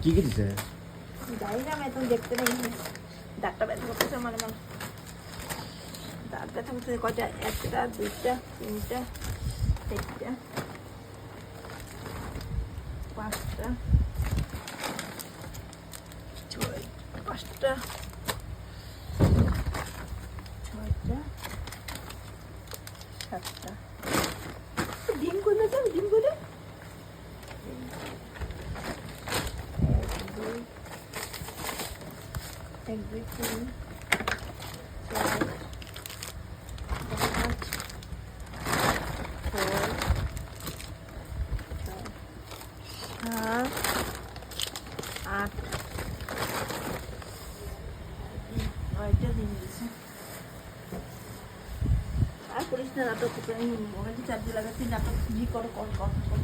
কি কি দিছে? জানি না, আমি এখন দেখতে নেই। দাঁতটা ব্যথা করতেছে মানে মানে দাঁত ব্যথা করতেছে। কয়টা? একটা, দুইটা, তিনটা, চারটা, পাঁচটা, ছয়, পাঁচটা, ছয়টা, সাতটা। ডিম করলে যাও, ডিম করে এক দুই তিন চার পাঁচ ছয় সাত আট নয়টা দিন দিয়েছে। আর করিস না নাটক, মোবাইল চার্জে লাগাচ্ছি, নাটক জি করো কর কর কর।